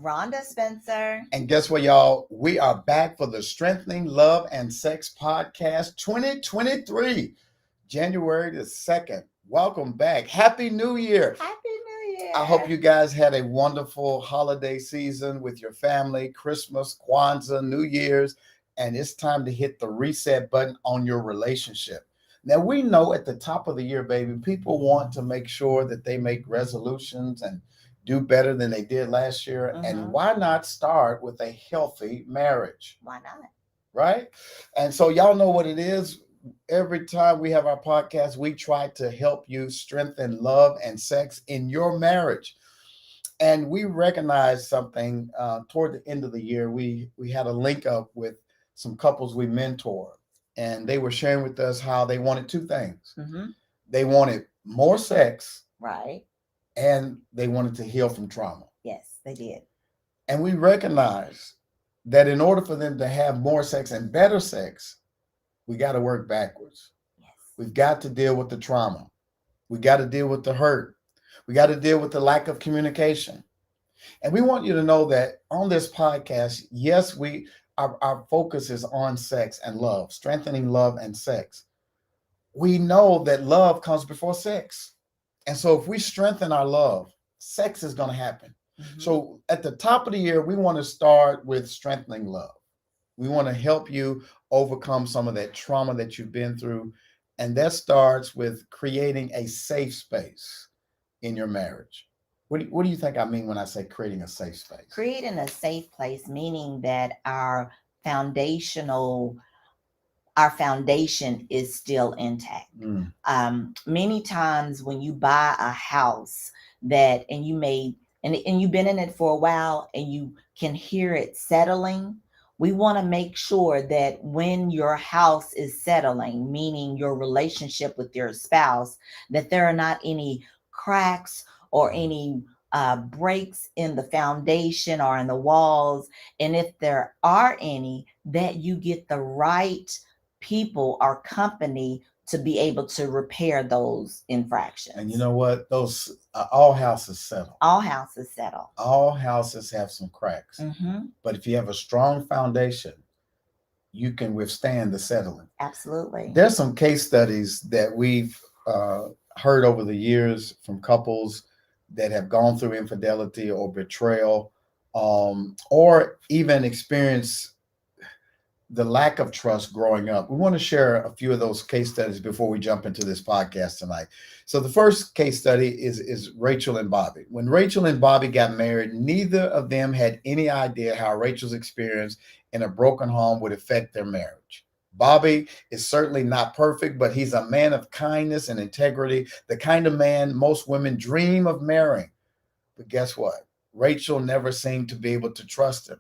Rhonda Spencer. And guess what, y'all? We are back for the Strengthening Love and Sex Podcast 2023, January the 2nd. Welcome back. Happy New Year. Happy New Year. I hope you guys had a wonderful holiday season with your family, Christmas, Kwanzaa, New Year's, and it's time to hit the reset button on your relationship. Now, we know at the top of the year, baby, people want to make sure that they make resolutions and do better than they did last year. And why not start with a healthy marriage? Why not? Right? And so y'all know what it is. Every time we have our podcast, we try to help you strengthen love and sex in your marriage. And we recognize something toward the end of the year. We had a link up with some couples we mentor, and they were sharing with us how they wanted two things. They wanted more sex, right, and they wanted to heal from trauma. Yes, they did. And we recognize that in order for them to have more sex and better sex, we got to work backwards. Yes. We've got to deal with the trauma. We got to deal with the hurt. We got to deal with the lack of communication. And we want you to know that on this podcast, yes, our focus is on sex and love, strengthening love and sex. We know that love comes before sex. And so if we strengthen our love, sex is going to happen. So at the top of the year, we want to start with strengthening love. We want to help you overcome some of that trauma that you've been through. And that starts with creating a safe space in your marriage. What do you think I mean when I say creating a safe space? Creating a safe place, meaning that our foundation is still intact. Many times when you buy a house and you've been in it for a while and you can hear it settling, we want to make sure that when your house is settling, meaning your relationship with your spouse, that there are not any cracks or any breaks in the foundation or in the walls. And if there are any, that you get the right people or company to be able to repair those infractions. And you know what? Those all houses settle. All houses settle. All houses have some cracks. But if you have a strong foundation, you can withstand the settling. Absolutely. There's some case studies that we've heard over the years from couples that have gone through infidelity or betrayal, or even experienced the lack of trust growing up. We want to share a few of those case studies before we jump into this podcast tonight. So the first case study is Rachel and Bobby. When Rachel and Bobby got married, neither of them had any idea how Rachel's experience in a broken home would affect their marriage. Bobby is certainly not perfect, but he's a man of kindness and integrity, the kind of man most women dream of marrying. But guess what? Rachel never seemed to be able to trust him.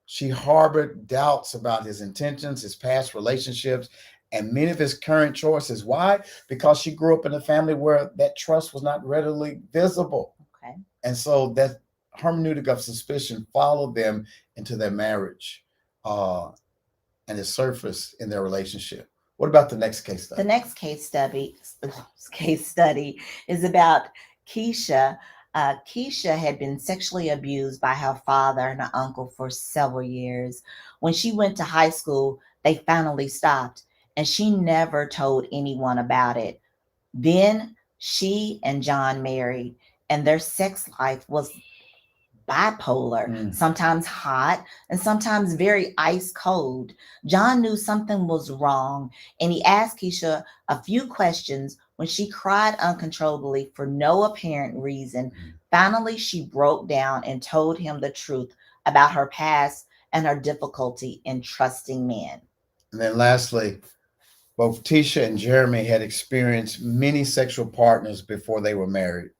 She harbored doubts about his intentions, his past relationships, and many of his current choices. Why? Because she grew up in a family where that trust was not readily visible. Okay. And so that hermeneutic of suspicion followed them into their marriage. And it surfaced in their relationship. What about the next case study? The next case study is about Keisha. Keisha had been sexually abused by her father and her uncle for several years. When she went to high school, they finally stopped, and she never told anyone about it. Then she and John married, and their sex life was bipolar, sometimes hot and sometimes very ice cold. John knew something was wrong, and he asked Keisha a few questions. When she cried uncontrollably for no apparent reason, finally she broke down and told him the truth about her past and her difficulty in trusting men. And then lastly, both Tisha and Jeremy had experienced many sexual partners before they were married,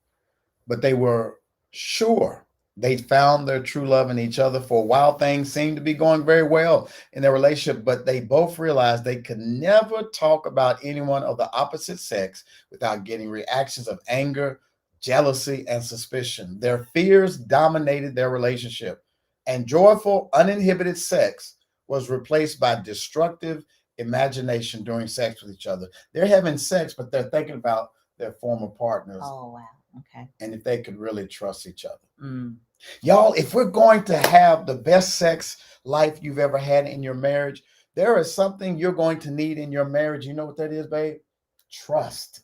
but they were sure they'd found their true love in each other. For a while, things seemed to be going very well in their relationship, but they both realized they could never talk about anyone of the opposite sex without getting reactions of anger, jealousy, and suspicion. Their fears dominated their relationship, and joyful, uninhibited sex was replaced by destructive imagination during sex with each other. They're having sex, but they're thinking about their former partners. Oh, wow. Okay. And if they could really trust each other. Y'all, if we're going to have the best sex life you've ever had in your marriage, there is something you're going to need in your marriage. You know what that is, babe? Trust.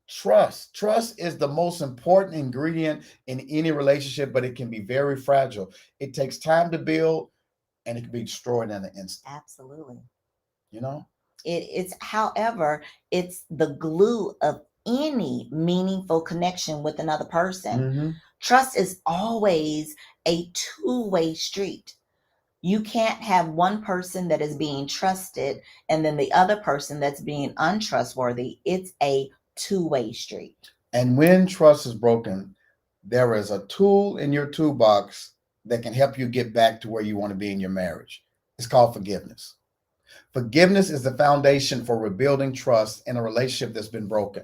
Trust is the most important ingredient in any relationship, but it can be very fragile. It takes time to build, and it can be destroyed in an instant. Absolutely. You know. It's, however, it's the glue of any meaningful connection with another person. Mm-hmm. Trust is always a two-way street. You can't have one person that is being trusted and then the other person that's being untrustworthy. It's a two-way street. And when trust is broken, there is a tool in your toolbox that can help you get back to where you want to be in your marriage. It's called forgiveness. Forgiveness is the foundation for rebuilding trust in a relationship that's been broken.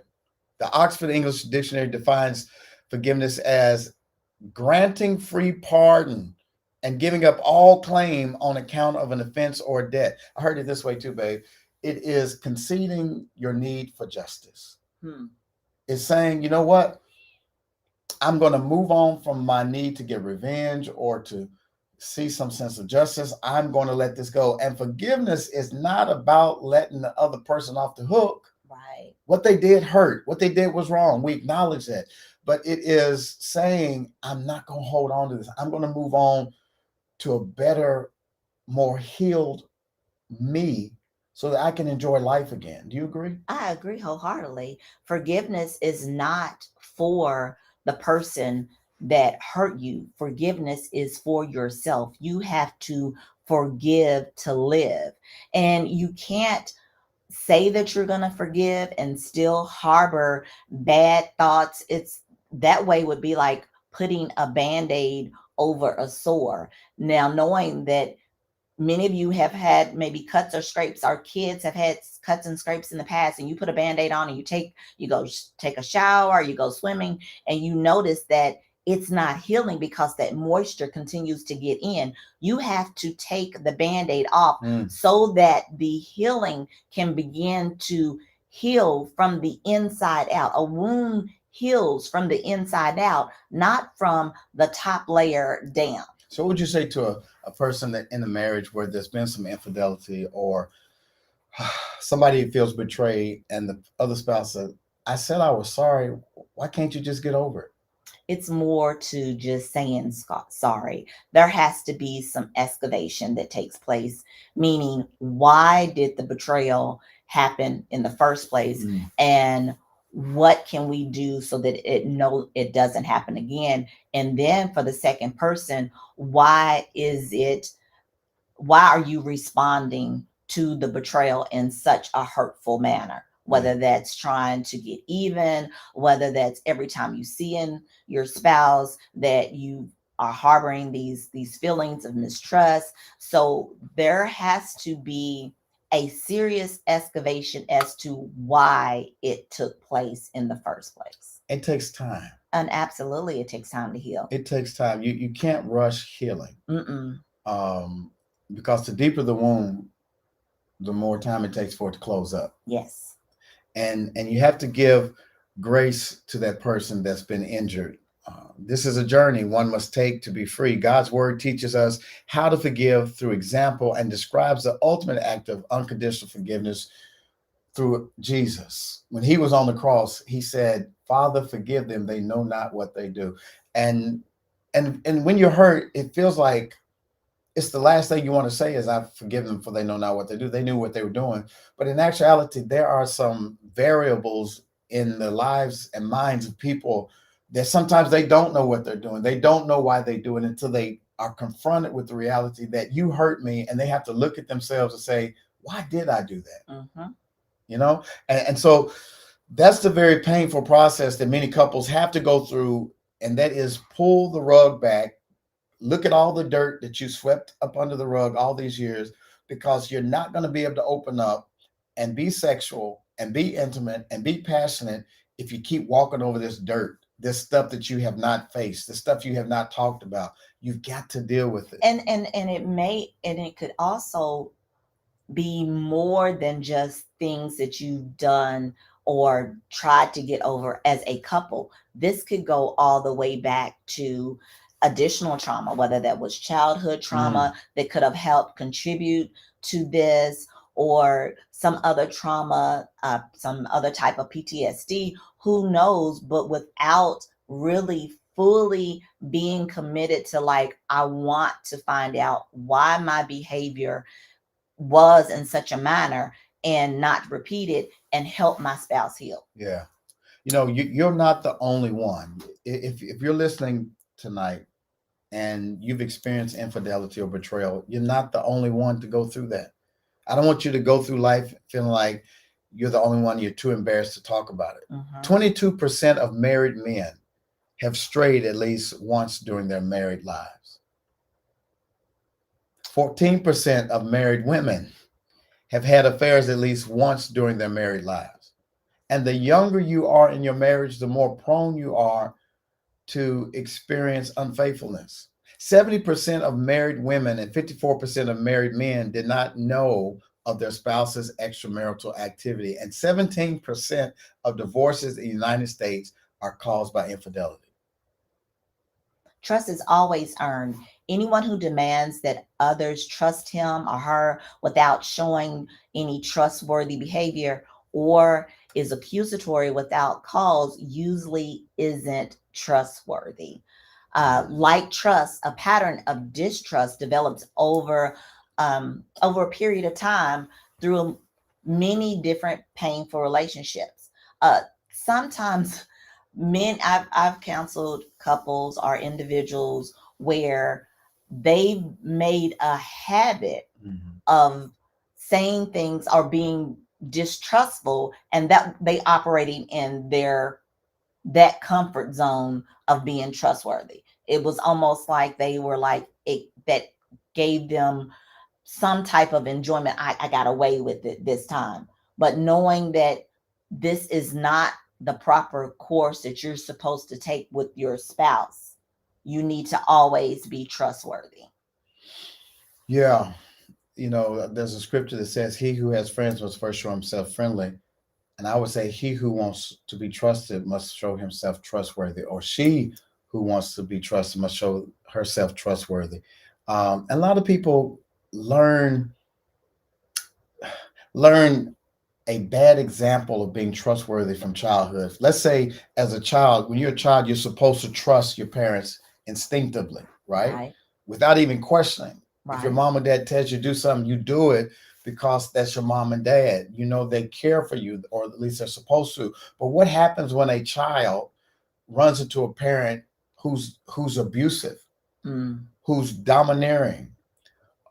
The Oxford English Dictionary defines forgiveness as granting free pardon and giving up all claim on account of an offense or debt. I heard it this way too, babe. It is conceding your need for justice. Hmm. It's saying, you know what? I'm going to move on from my need to get revenge or to see some sense of justice. I'm going to let this go. And forgiveness is not about letting the other person off the hook. Right. What they did hurt. What they did was wrong. We acknowledge that. But it is saying, I'm not going to hold on to this. I'm going to move on to a better, more healed me so that I can enjoy life again. Do you agree? I agree wholeheartedly. Forgiveness is not for the person that hurt you. Forgiveness is for yourself. You have to forgive to live. And you can't say that you're going to forgive and still harbor bad thoughts. It's that way would be like putting a band-aid over a sore. Now, knowing that many of you have had maybe cuts or scrapes. Our kids have had cuts and scrapes in the past, and you put a band-aid on and you go take a shower, you go swimming, and you notice that it's not healing because that moisture continues to get in. You have to take the band-aid off Mm. so that the healing can begin to heal from the inside out. A wound heals from the inside out, not from the top layer down. So, what would you say to a person that in a marriage where there's been some infidelity or somebody feels betrayed and the other spouse says, I said I was sorry. Why can't you just get over it? It's more to just saying sorry. There has to be some excavation that takes place, meaning why did the betrayal happen in the first place, Mm. and what can we do so that it doesn't happen again? And then for the second person, why are you responding to the betrayal in such a hurtful manner? Right. Whether that's trying to get even, whether that's every time you see in your spouse that you are harboring these feelings of mistrust. So there has to be a serious excavation as to why it took place in the first place. It takes time. And absolutely, it takes time to heal. It takes time. You can't rush healing. Mm-mm. Um, because the deeper the wound, the more time it takes for it to close up. Yes. And you have to give grace to that person that's been injured. This is a journey one must take to be free. God's word teaches us how to forgive through example and describes the ultimate act of unconditional forgiveness through Jesus. When he was on the cross, he said, Father, forgive them. They know not what they do. And and when you're hurt, it feels like it's the last thing you want to say is I've forgiven them for they know not what they do. They knew what they were doing. But in actuality, there are some variables in the lives and minds of people that sometimes they don't know what they're doing. They don't know why they do it until they are confronted with the reality that you hurt me, and they have to look at themselves and say, why did I do that? Mm-hmm. You know? And so that's the very painful process that many couples have to go through, and that is pull the rug back. Look at all the dirt that you swept up under the rug all these years, because you're not going to be able to open up and be sexual and be intimate and be passionate if you keep walking over this dirt, this stuff that you have not faced, the stuff you have not talked about. You've got to deal with it. And it could also be more than just things that you've done or tried to get over as a couple. This could go all the way back to additional trauma, whether that was childhood Mm, trauma that could have helped contribute to this, or some other trauma, some other type of PTSD, who knows? But without really fully being committed to, like, I want to find out why my behavior was in such a manner and not repeat it and help my spouse heal. yeah. You're not the only one. If you're listening tonight and you've experienced infidelity or betrayal, you're not the only one to go through that. I don't want you to go through life feeling like you're the only one, you're too embarrassed to talk about it. Hmm. 22% of married men have strayed at least once during their married lives. 14% of married women have had affairs at least once during their married lives. And the younger you are in your marriage, the more prone you are to experience unfaithfulness. 70% of married women and 54% of married men did not know of their spouse's extramarital activity. And 17% of divorces in the United States are caused by infidelity. Trust is always earned. Anyone who demands that others trust him or her without showing any trustworthy behavior, or is accusatory without cause, usually isn't trustworthy. Like trust, a pattern of distrust develops over a period of time through many different painful relationships. Sometimes I've counseled couples or individuals where they've made a habit Mhm. of saying things or being distrustful, and that they operating in their that comfort zone of being trustworthy. It was almost like they were like it, that gave them some type of enjoyment. I got away with it this time. But knowing that this is not the proper course that you're supposed to take with your spouse, you need to always be trustworthy. Yeah, there's a scripture that says, "He who has friends must first show himself friendly." And I would say, "He who wants to be trusted must show himself trustworthy," or "She who wants to be trusted must show herself trustworthy." And a lot of people learn learn a bad example of being trustworthy from childhood. Let's say, as a child, when you're a child, you're supposed to trust your parents instinctively, right? Right, Without even questioning. If your right. mom or dad tells you to do something, you do it because that's your mom and dad. You know they care for you, or at least they're supposed to. But what happens when a child runs into a parent who's abusive, Mm. who's domineering,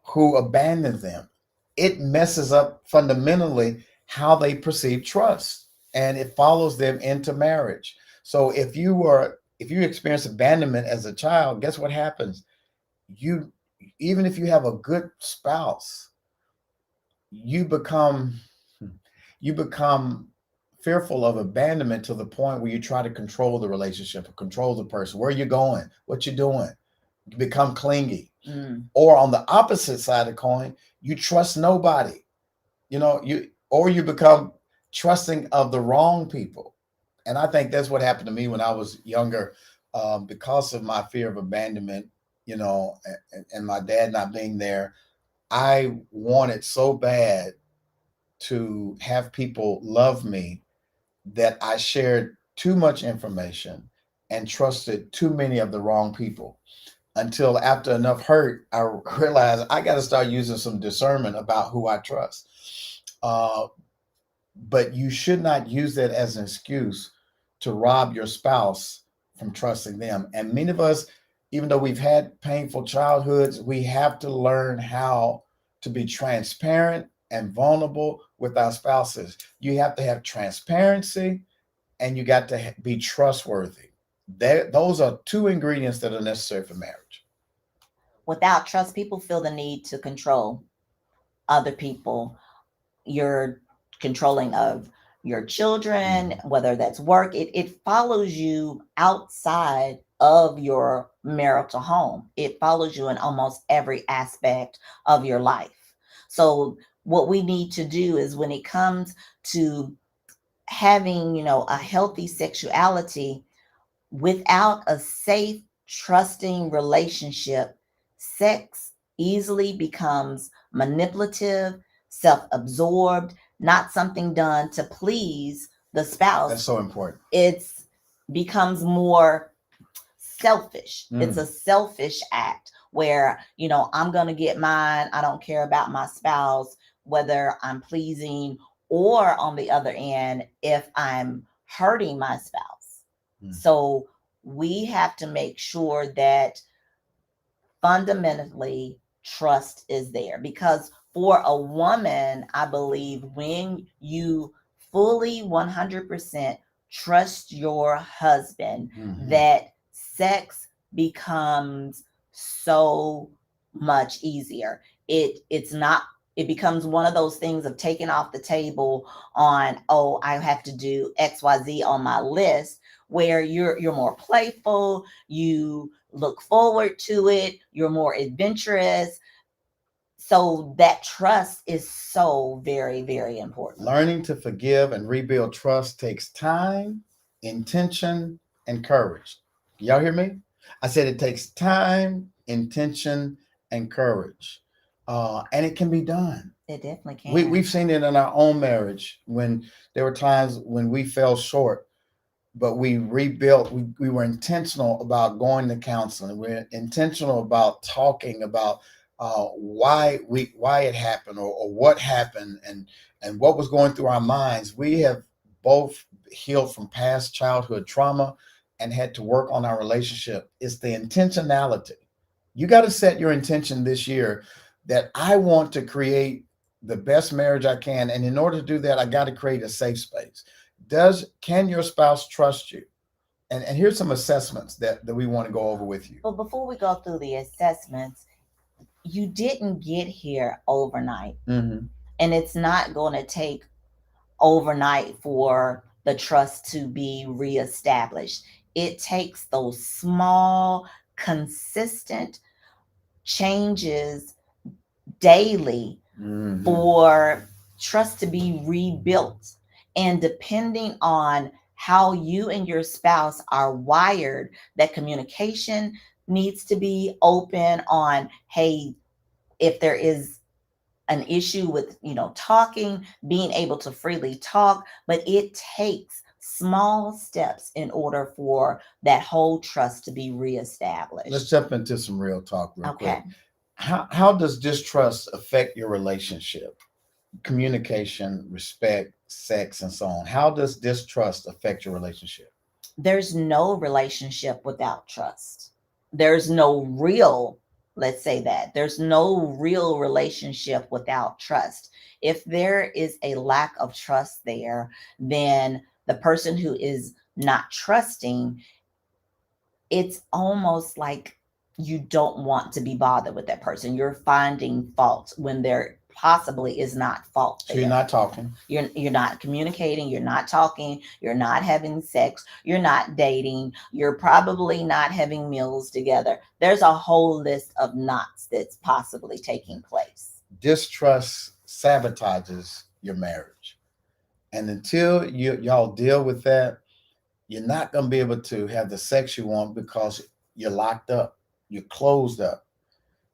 who abandons them? It messes up fundamentally how they perceive trust, and it follows them into marriage. So if you experience abandonment as a child, guess what happens? You Even if you have a good spouse, you become you become fearful of abandonment to the point where you try to control the relationship or control the person. Where you going? What you doing? You become clingy. Mm. Or on the opposite side of the coin, you trust nobody. You become trusting of the wrong people. And I think that's what happened to me when I was younger, because of my fear of abandonment, and my dad not being there. I wanted so bad to have people love me that I shared too much information and trusted too many of the wrong people, until after enough hurt, I realized I got to start using some discernment about who I trust. Uh, but you should not use that as an excuse to rob your spouse from trusting them. And many of us, even though we've had painful childhoods, we have to learn how to be transparent and vulnerable with our spouses. You have to have transparency, and you got to be trustworthy. Those are two ingredients that are necessary for marriage. Without trust, people feel the need to control other people. You're controlling of your children, Mhm. whether that's work. It follows you outside of your marital home. It follows you in almost every aspect of your life. So what we need to do is, when it comes to having, a healthy sexuality, without a safe trusting relationship, sex easily becomes manipulative, self absorbed, not something done to please the That's spouse. so important. It's becomes more selfish. It's a Mm. selfish act where, I'm going to get mine. I don't care about my spouse, whether I'm pleasing or on the other end, if I'm hurting my spouse. Mm. So we have to make sure that fundamentally trust is there, because for a woman, I believe when you fully 100% trust your husband, Mm-hmm. that sex becomes so much easier. It's not, it becomes one of those things of taking off the table on, oh, I have to do XYZ on my list, where you're more playful, you look forward to it, you're more adventurous. So that trust is so very, very important. Learning to forgive and rebuild trust takes time, intention, and courage. Y'all hear me? I said it takes time, intention, and courage. And it can be done. It definitely We've can. seen it in our own marriage when there were times when we fell short, but we rebuilt. We were intentional about going to counseling. We're intentional about talking about why it happened, or what happened, and what was going through our minds. We have both healed from past childhood trauma and had to work on our relationship. It's the intentionality. You got to set your intention this year that I want to create the best marriage I can, and in order to do that, I got to create a safe space. Can your spouse trust you? And here's some assessments that we want to go over with you. But before we go through the assessments, you didn't get here overnight. Mm-hmm. And it's not going to take overnight for the trust to be reestablished. It takes those small, consistent changes daily Mm-hmm. for trust to be rebuilt. And depending on how you and your spouse are wired, that communication needs to be open on, hey, if there is an issue with, talking, being able to freely talk, but it takes small steps in order for that whole trust to be Let's reestablished. jump into some real talk real Okay. quick. How does distrust affect your relationship? Communication, respect, sex, and so on. How does distrust affect your relationship? There's no relationship without trust. There's no real, let's say that, there's no real relationship without trust. If there is a lack of trust there, then the person who is not trusting, it's almost like you don't want to be bothered with that person. You're finding fault when there possibly is not fault So you're there. not talking. You're not communicating, you're not talking, you're not having sex, you're not dating, you're probably not having meals together. There's a whole list of knots that's possibly taking place. Distrust sabotages your marriage. And until y'all deal with that, you're not going to be able to have the sex you want because you're locked up, you're closed up.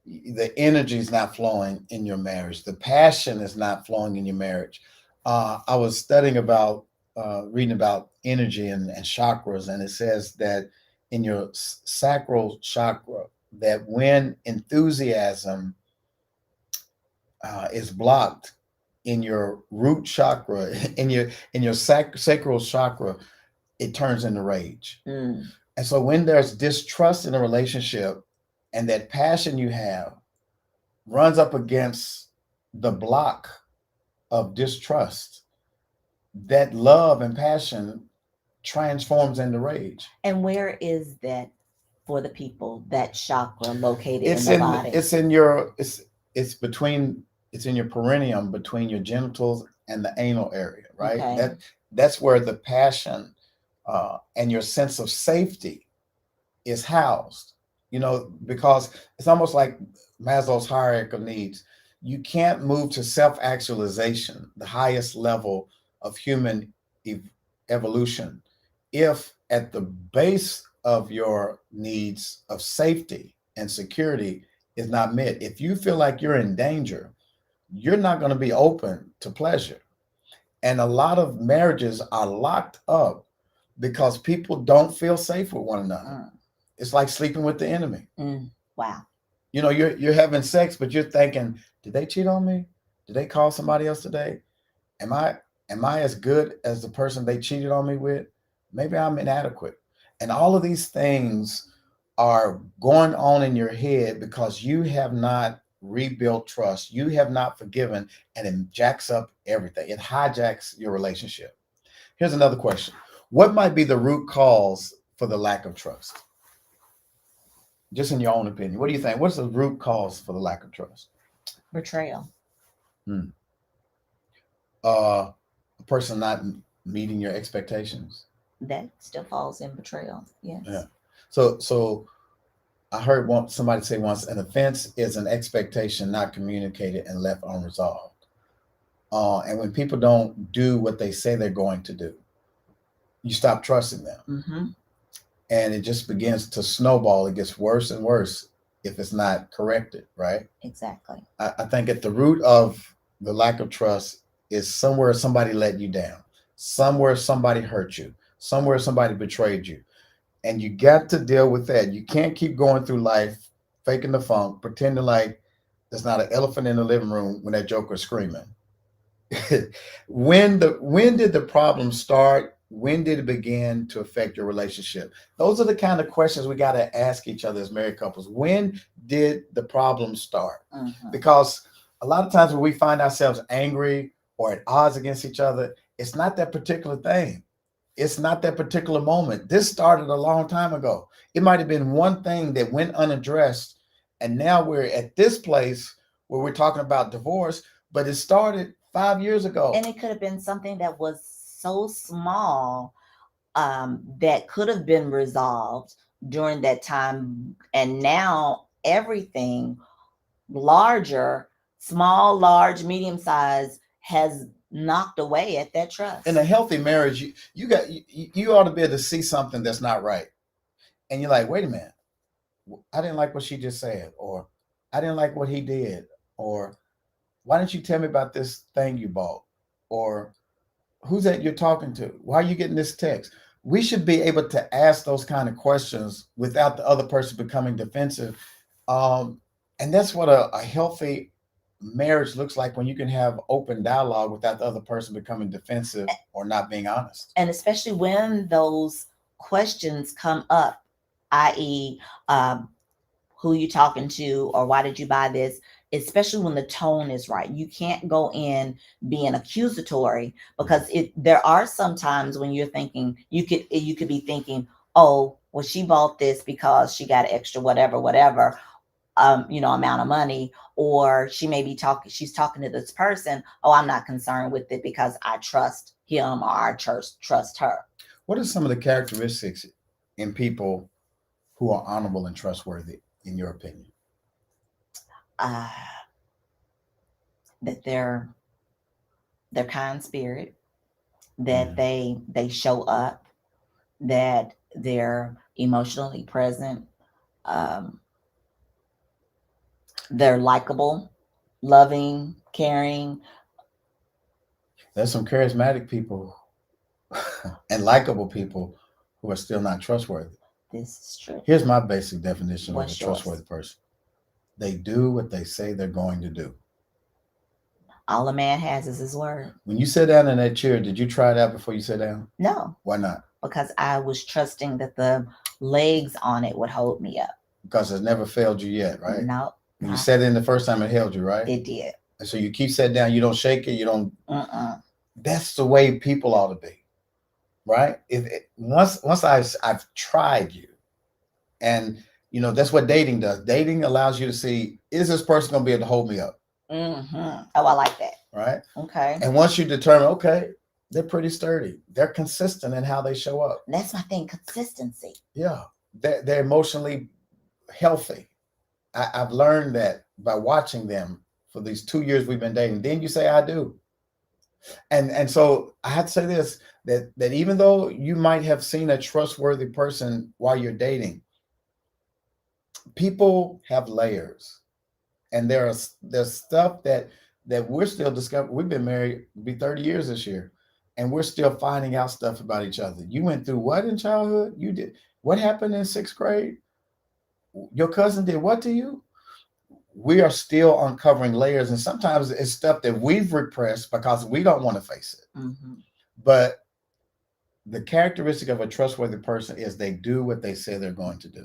The energy is not flowing in your marriage, the passion is not flowing in your marriage. I was studying about, reading about energy and chakras, and it says that in your sacral chakra, that when enthusiasm is blocked in your root chakra, in your sacral chakra, it turns into rage. Mm. And so when there's distrust in a relationship, and that passion you have runs up against the block of distrust, that love and passion transforms into rage. And where is that for the people, that chakra located in It's the in body? it's in your it's between it's in your perineum, between your genitals and the anal area, right? Okay. That's where the passion and your sense of safety is housed. Because it's almost like Maslow's hierarchy of needs. You can't move to self-actualization, the highest level of human evolution, if at the base of your needs of safety and security is not met, if you feel like you're in danger, you're not going to be open to pleasure. And a lot of marriages are locked up because people don't feel safe with one another. Mm, It's like sleeping with the enemy. wow. You know, you're having sex, but you're thinking, did they cheat on me? Did they call somebody else today? Am I am I as good as the person they cheated on me with? Maybe I'm inadequate. And all of these things are going on in your head because you have not rebuilt trust. You have not forgiven, and it jacks up everything. It hijacks your relationship. Here's another question. What might be the root cause for the lack of trust? Just in your own opinion. What do you think? What's the root cause for the lack of trust? Betrayal. Hmm. A person not meeting your expectations. That still falls in betrayal. Yeah. Yes. So I heard somebody say once, an offense is an expectation not communicated and left unresolved. And when people don't do what they say they're going to do, you stop trusting them, Mm-hmm. and it just begins to snowball. It gets worse and worse if it's not corrected. Right. Exactly. I think at the root of the lack of trust is somewhere somebody let you down, somewhere somebody hurt you, somewhere somebody betrayed you. And you got to deal with that. You can't keep going through life faking the funk, pretending like there's not an elephant in the living room when that joker's screaming. When did the problem start? When did it begin to affect your relationship? Those are the kind of questions we got to ask each other as married couples. When did the problem start? Mm-hmm. Because a lot of times when we find ourselves angry or at odds against each other, it's not that particular thing. It's not that particular moment. This started a long time ago. It might have been one thing that went unaddressed, and now we're at this place where we're talking about divorce, but it started 5 years ago. And it could have been something that was so small, that could have been resolved during that time. And now everything larger, small, large, medium size, has knocked away at that In a trust. healthy marriage, you ought to be able to see something that's not right, and you're like, wait a minute, I didn't like what she just said, or I didn't like what he did, or why didn't you tell me about this thing you bought, or who's that you're talking to? Why are you getting this text? We should be able to ask those kind of questions without the other person becoming defensive. Um, and that's what a healthy marriage looks like, when you can have open dialogue without the other person becoming defensive or not being honest. And especially when those questions come up, i.e., um, who you talking to, or why did you buy this, especially when the tone is right. You can't go in being accusatory, because there are some times when you're thinking, you could be thinking, oh, well, she bought this because she got extra whatever, amount of money. Or she's talking to this person, oh, I'm not concerned with it because I trust him, or I trust her. What are some of the characteristics in people who are honorable and trustworthy, in your opinion? uh, that they're kind spirit, that Mhm. they show up, that they're emotionally present, um, they're likable, loving, caring. There's some charismatic people and likable people who are still not trustworthy. This is true. Here's my basic definition of a What's yours? trustworthy person: they do what they say they're going to do. All a man has is his word. When you sit down in that chair, did you try it out before you sit down? No, Why not? because I was trusting that the legs on it would hold me up. Because it's never failed you yet, right? No, When you not sat in the first time, it held you, right? it did. And so you keep sitting down, you don't shake it, you don't. Mm-mm. That's the way people ought to be, right? Once I've tried you, and that's what dating does. Dating allows you to see, is this person going to be able to hold me up, Mm-hmm. Oh, I like that. right? Okay. And once you determine, okay, they're pretty sturdy, they're consistent in how they show up. That's my thing, consistency. Yeah, they're emotionally healthy. I've learned that by watching them for these 2 years we've been dating. Then you say, I do. And so I have to say this: That even though you might have seen a trustworthy person while you're dating, people have layers, and there's stuff that we're still discovering. We've been married, be 30 years this year, and we're still finding out stuff about each other. You went through what in childhood? You did what happened in sixth grade? Your cousin did what to you? We are still uncovering layers, and sometimes it's stuff that we've repressed because we don't want to face it. Mm-hmm. But the characteristic of a trustworthy person is they do what they say they're going to do.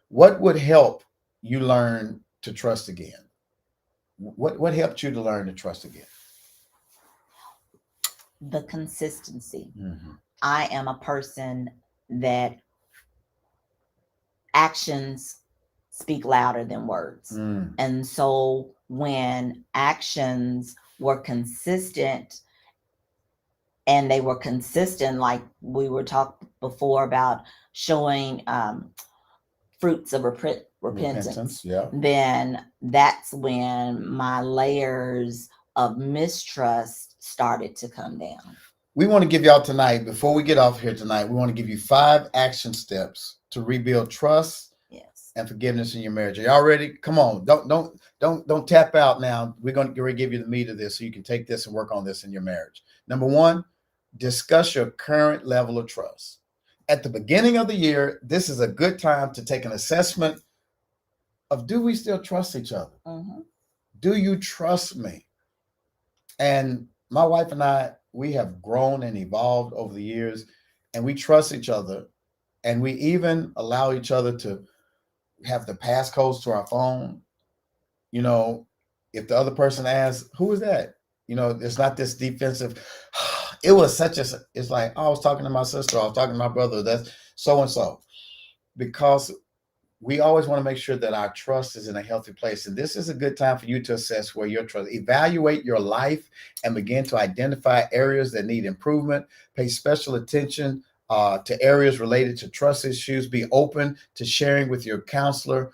What would help you learn to trust again? What helped you to learn to trust again? The consistency. Mm-hmm. I am a person that actions speak louder than words. Mm. And so when actions were consistent, and they were consistent, like we were talking before about showing fruits of repentance, Yeah. then that's when my layers of mistrust started to come down. We want to give y'all tonight, before we get off here tonight, we want to give you 5 action steps to rebuild trust Yes. and forgiveness in your marriage. Are y'all ready? Come on. Don't tap out now. We're going to give you the meat of this so you can take this and work on this in your marriage. Number 1, discuss your current level of trust. At the beginning of the year, this is a good time to take an assessment of, do we still trust each other? Mm-hmm. Do you trust me? And my wife and I, we have grown and evolved over the years, and we trust each other, and we even allow each other to have the passcodes to our phone. You know, if the other person asks, "Who is that?" You know, it's not this defensive. It was such a. It's like, oh, I was talking to my sister. I was talking to my brother. That's so and so, because we always want to make sure that our trust is in a healthy place. And this is a good time for you to assess where your trust, evaluate your life, and begin to identify areas that need improvement. Pay special attention to areas related to trust issues. Be open to sharing with your counselor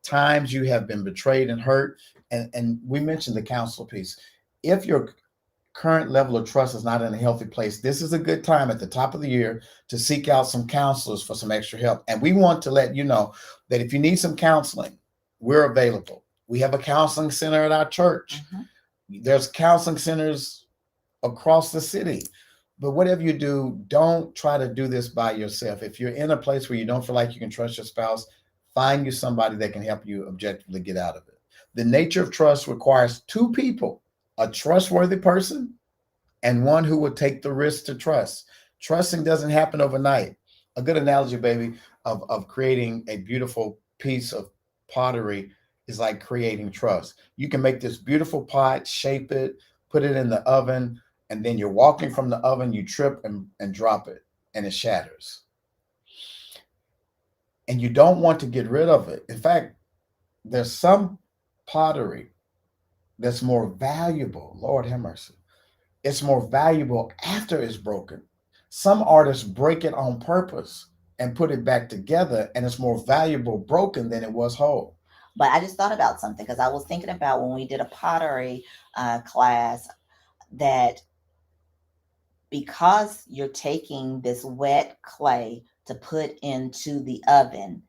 times you have been betrayed and hurt. And we mentioned the counselor piece. If your current level of trust is not in a healthy place, this is a good time at the top of the year to seek out some counselors for some extra help. And we want to let you know that if you need some counseling, we're available. We have a counseling center at our church. Mm-hmm. There's counseling centers across the city. But whatever you do, don't try to do this by yourself. If you're in a place where you don't feel like you can trust your spouse, find you somebody that can help you objectively get out of it. The nature of trust requires 2 people: a trustworthy person and one who would take the risk to trust. Trusting doesn't happen overnight. A good analogy, baby, of creating a beautiful piece of pottery is like creating trust. You can make this beautiful pot, shape it, put it in the oven, and then you're walking from the oven, you trip and drop it, and it shatters. And you don't want to get rid of it. In fact, there's some pottery that's more valuable. Lord have mercy. It's more valuable after it's broken. Some artists break it on purpose and put it back together, and it's more valuable broken than it was whole. But I just thought about something, because I was thinking about when we did a pottery class, that because you're taking this wet clay to put into the oven,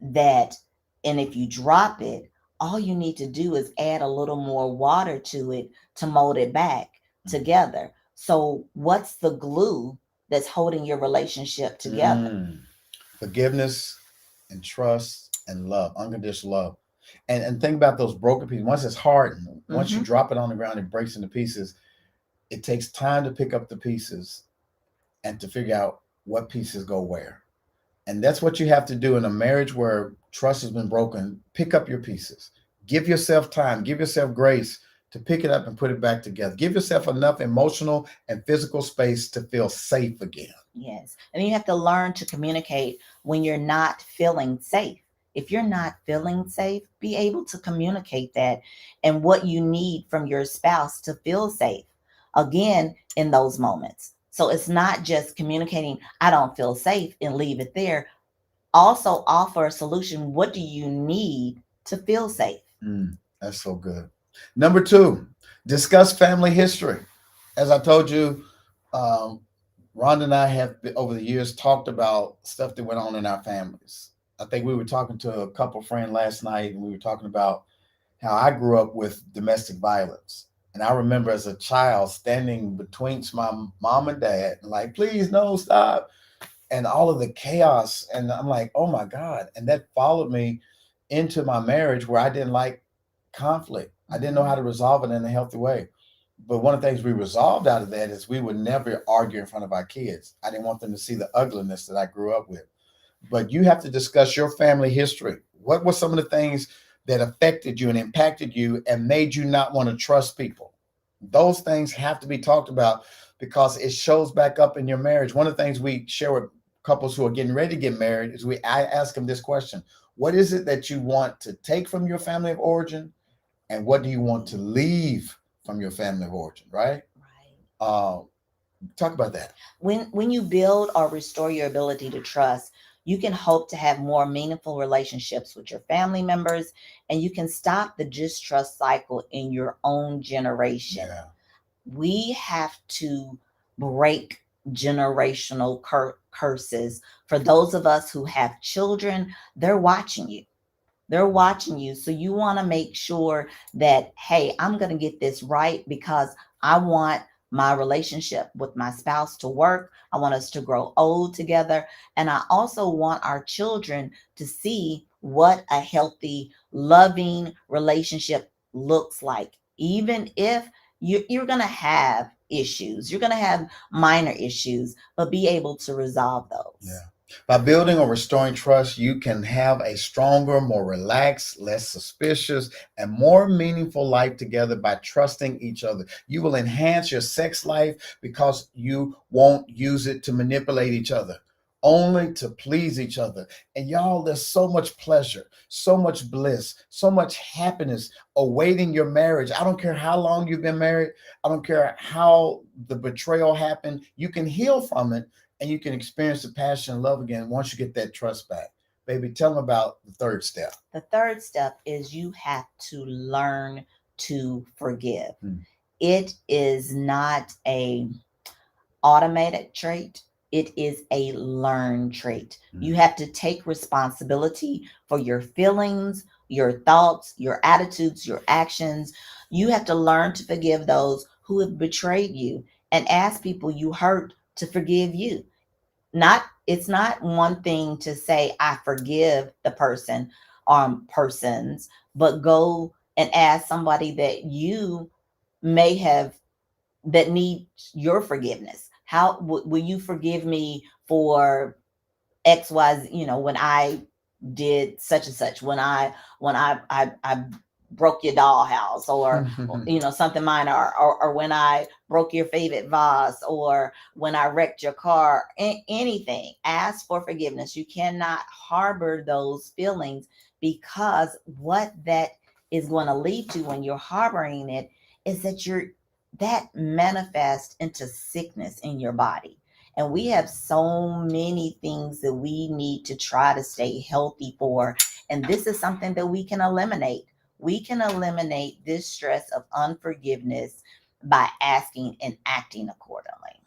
that, and if you drop it, all you need to do is add a little more water to it to mold it back together. So what's the glue that's holding your relationship together? Forgiveness and trust and love, unconditional love. And think about those broken pieces. Once it's hardened, once you drop it on the ground, it breaks into pieces. It takes time to pick up the pieces and to figure out what pieces go where. And that's what you have to do in a marriage where trust has been broken. Pick up your pieces. Give yourself time. Give yourself grace to pick it up and put it back together. Give yourself enough emotional and physical space to feel safe again. Yes. And you have to learn to communicate when you're not feeling safe. If you're not feeling safe, be able to communicate that and what you need from your spouse to feel safe again in those moments. So it's not just communicating, I don't feel safe, and leave it there. Also offer a solution. What do you need to feel safe? That's so good. Number 2, discuss family history. As I told you, Rhonda and I have over the years talked about stuff that went on in our families. I think we were talking to a couple friend last night, and we were talking about how I grew up with domestic violence. And I remember as a child standing between my mom and dad, and like, please, no, stop. And all of the chaos. And I'm like, oh my God. And that followed me into my marriage where I didn't like conflict. I didn't know how to resolve it in a healthy way. But one of the things we resolved out of that is we would never argue in front of our kids. I didn't want them to see the ugliness that I grew up with. But you have to discuss your family history. What were some of the things that affected you and impacted you and made you not want to trust people? Those things have to be talked about because it shows back up in your marriage. One of the things we share with couples who are getting ready to get married is I ask them this question: what is it that you want to take from your family of origin, and what do you want to leave from your family of origin? Right? Right. Uh, Talk about that. When you build or restore your ability to trust, you can hope to have more meaningful relationships with your family members, and you can stop the distrust cycle in your own generation. Yeah. We have to break generational curses. For those of us who have children, they're watching you. They're watching you. So you want to make sure that, hey, I'm going to get this right because I want my relationship with my spouse to work. I want us to grow old together. And I also want our children to see what a healthy, loving relationship looks like. Even if you're going to have issues, you're going to have minor issues, but be able to resolve Yeah. those. By building or restoring trust, you can have a stronger, more relaxed, less suspicious, and more meaningful life together by trusting each other. You will enhance your sex life because you won't use it to manipulate each other, only to please each other. And y'all, there's so much pleasure, so much bliss, so much happiness awaiting your marriage. I don't care how long you've been married, I don't care how the betrayal happened. You can heal from it and you can experience the passion and love again once you get that trust back. Baby, tell them about the third step. The third step is you have to learn to forgive. Hmm. It is not a automated trait. It is a learned trait. You Hmm. have to take responsibility for your feelings, your thoughts, your attitudes, your actions. You have to learn to forgive those who have betrayed you and ask people you hurt to forgive you. Not It's not one thing to say I forgive the person or persons, but go and ask somebody that you may have that needs your forgiveness. How will you forgive me for XY, when I did such and such, when I broke your dollhouse, or something minor, or when I broke your favorite vase, or when I wrecked your car, anything. Ask for forgiveness. You cannot harbor those feelings, because what that is going to lead to when you're harboring it is that manifests into sickness in your body. And we have so many things that we need to try to stay healthy for. And this is something that we can eliminate. We can eliminate this stress of unforgiveness by asking and acting accordingly.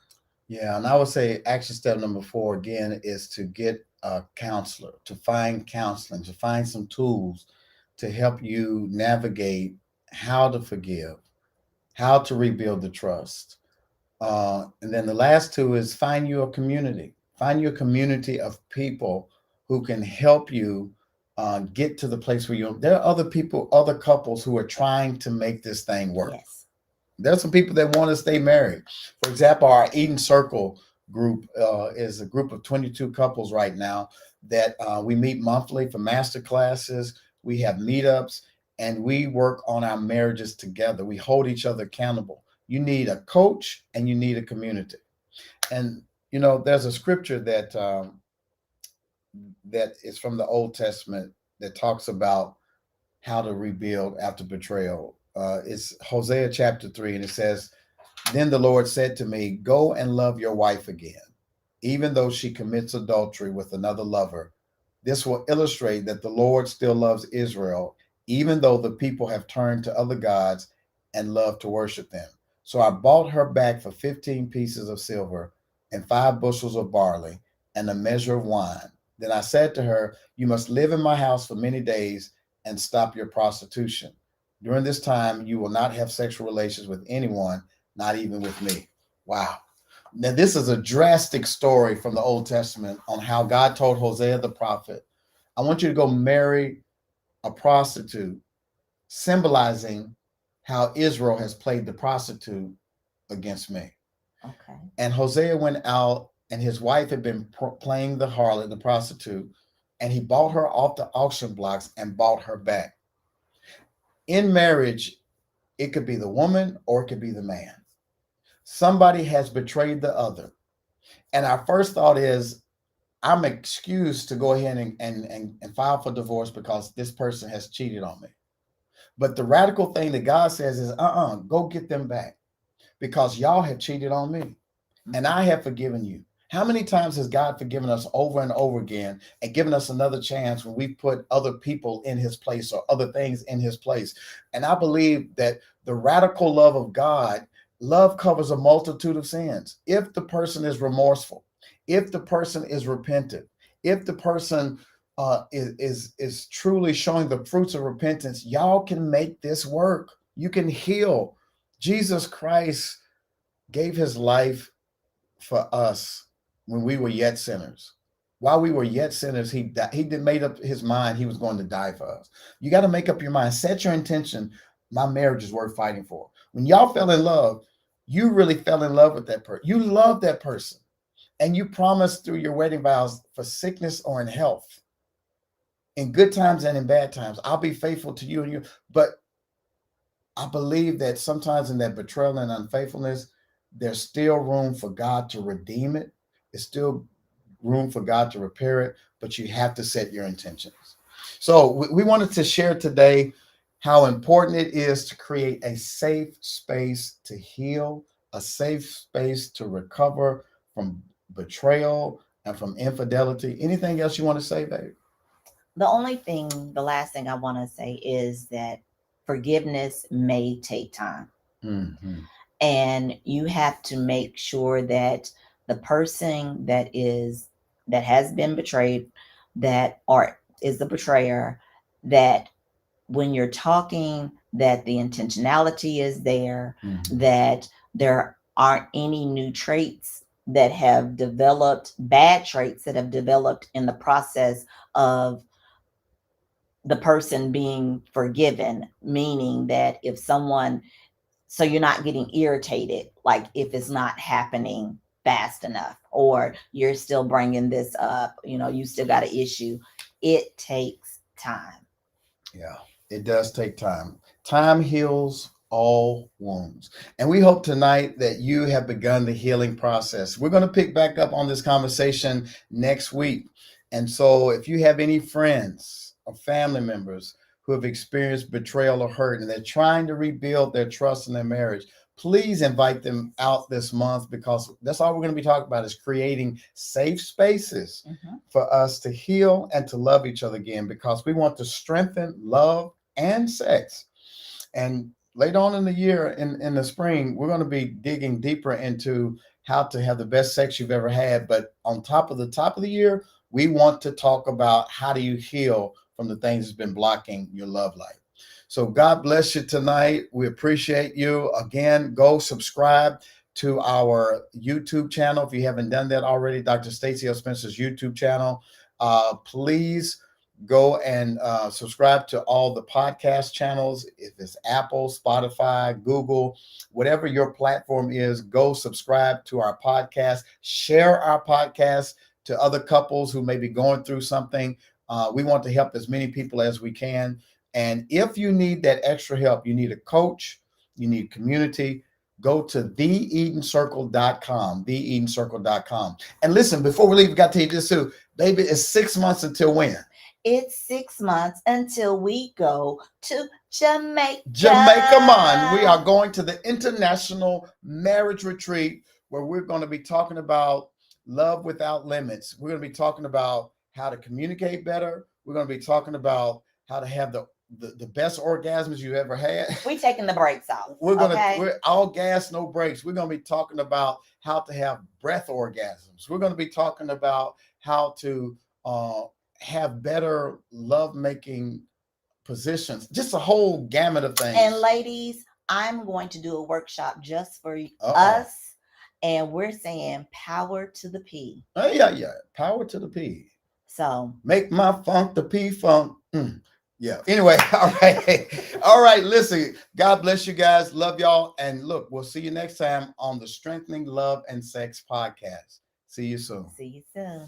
Yeah, and I would say action step number four again is to get a counselor, to find counseling, to find some tools to help you navigate how to forgive, how to rebuild the trust. And then the last two is find you a community. Find your community of people who can help you get to the place where you. There are other people, other couples who are trying to make this thing work. Yes. There's some people that want to stay married. For example, our Eden Circle group is a group of 22 couples right now that we meet monthly for master classes. We have meetups and we work on our marriages together. We hold each other accountable. You need a coach and you need a community. And there's a scripture that is from the Old Testament that talks about how to rebuild after betrayal. It's Hosea chapter 3, and it says, then the Lord said to me, go and love your wife again, even though she commits adultery with another lover. This will illustrate that the Lord still loves Israel, even though the people have turned to other gods and love to worship them. So I bought her back for 15 pieces of silver. and 5 bushels of barley, and a measure of wine. Then I said to her, you must live in my house for many days and stop your prostitution. During this time, you will not have sexual relations with anyone, not even with me. Wow. Now, this is a drastic story from the Old Testament on how God told Hosea the prophet, I want you to go marry a prostitute, symbolizing how Israel has played the prostitute against me. Okay. And Hosea went out, and his wife had been playing the harlot, the prostitute, and he bought her off the auction blocks and bought her back. In marriage, it could be the woman or it could be the man. Somebody has betrayed the other. And our first thought is, I'm excused to go ahead and file for divorce because this person has cheated on me. But the radical thing that God says is, go get them back because y'all have cheated on me and I have forgiven you. How many times has God forgiven us over and over again and given us another chance when we put other people in his place or other things in his place? And I believe that the radical love of God, love covers a multitude of sins. If the person is remorseful, if the person is repentant, if the person is truly showing the fruits of repentance, y'all can make this work. You can heal. Jesus Christ gave his life for us when we were yet sinners. While we were yet sinners, he did made up his mind he was going to die for us. You got to make up your mind. Set your intention. My marriage is worth fighting for. When y'all fell in love, you really fell in love with that person. You love that person. And you promised through your wedding vows for sickness or in health, in good times and in bad times. I'll be faithful to you and you. But I believe that sometimes in that betrayal and unfaithfulness, there's still room for God to redeem it. It's still room for God to repair it, but you have to set your intentions. So we wanted to share today how important it is to create a safe space to heal, a safe space to recover from betrayal and from infidelity. Anything else you want to say, babe? The last thing I want to say is that forgiveness may take time. Mm-hmm. And you have to make sure that the person that has been betrayed, that or is the betrayer, that when you're talking, that the intentionality is there, Mm-hmm. that there aren't any new traits that have developed, bad traits that have developed in the process of the person being forgiven, meaning that if someone, so you're not getting irritated, like if it's not happening fast enough, or you're still bringing this up, you still got an issue. It takes time. Yeah, it does take time. Time heals all wounds. And we hope tonight that you have begun the healing process. We're going to pick back up on this conversation next week. And so if you have any friends or family members who have experienced betrayal or hurt and they're trying to rebuild their trust in their marriage, please invite them out this month because that's all we're going to be talking about is creating safe spaces Mhm. for us to heal and to love each other again because we want to strengthen love and sex. And later on in the year, in the spring, we're going to be digging deeper into how to have the best sex you've ever had. But on top of the year, we want to talk about how do you heal from the things that's been blocking your love life. So God bless you tonight. We appreciate you. Again, go subscribe to our YouTube channel if you haven't done that already. Dr. Stacey L. Spencer's YouTube channel. Please go and subscribe to all the podcast channels. If it's Apple, Spotify, Google, whatever your platform is, go subscribe to our podcast. Share our podcast to other couples who may be going through something. We want to help as many people as we can. And if you need that extra help, you need a coach, you need community, go to theedencircle.com, theedencircle.com. And listen, before we leave, we got to tell you this too. Baby, it's 6 months until when? It's 6 months until we go to Jamaica. Jamaica, man. We are going to the International Marriage Retreat where we're going to be talking about love without limits. We're going to be talking about how to communicate better. We're going to be talking about how to have the best orgasms you ever had. We taking the brakes off. Okay. We're all gas, no brakes. We're gonna be talking about how to have breath orgasms. We're gonna be talking about how to have better love making positions. Just a whole gamut of things. And ladies, I'm going to do a workshop just for Uh-oh. us, and we're saying power to the P. Oh yeah, yeah. Power to the P. So Make my funk the P funk. Yeah. Anyway, all right. All right. Listen, God bless you guys. Love y'all. And look, we'll see you next time on the Strengthening Love and Sex podcast. See you soon. see you soon.